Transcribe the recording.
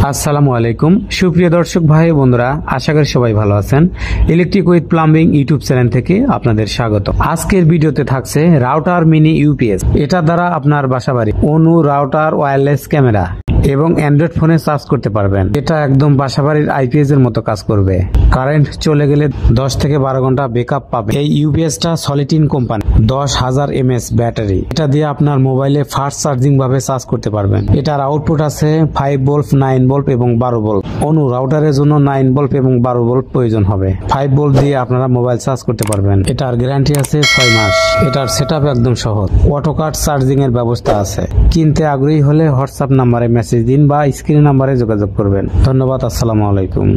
আসসালামু আলাইকুম সুপ্রিয় দর্শক ভাই বন্ধুরা, আশা করি সবাই ভালো আছেন। Electric with plumbing YouTube channel থেকে আপনাদের স্বাগত। আজকের ভিডিওতে থাকছে রাউটার মিনি ইউপিএস। এটা দ্বারা আপনার বাসাবাড়ি অনু রাউটার ওয়্যারলেস ক্যামেরা এবং অ্যান্ড্রয়েড ফোনে চার্জ করতে পারবেন। এটা একদম বাসাবাড়ির আইপিএস এর মতো কাজ করবে। কারেন্ট চলে গেলে 10 থেকে 12 ঘন্টা ব্যাকআপ পাবে। এই ইউপিএসটা সলিটিন কোম্পানি, 10,000 mAh ব্যাটারি। এটা দিয়ে আপনার মোবাইলে ফাস্ট চার্জিং ভাবে চার্জ করতে পারবেন। এটার আউটপুট আছে 5 ভোল্ট, 9 ভোল্ট এবং 12 ভোল্ট। অনু রাউটারের জন্য 9 ভোল্ট এবং 12 ভোল্ট প্রয়োজন হবে। 5 ভোল্ট দিয়ে আপনারা মোবাইল চার্জ করতে পারবেন। এটার গ্যারান্টি আছে 6 মাস। এটার সেটআপ একদম সহজ। অটো কাট চার্জিং এর ব্যবস্থা আছে। কিনতে আগ্রহী হলে হোয়াটসঅ্যাপ নাম্বারে মেসেজ দিন বা স্ক্রিন নাম্বারে যোগাযোগ করবেন। ধন্যবাদ। আসসালামু আলাইকুম।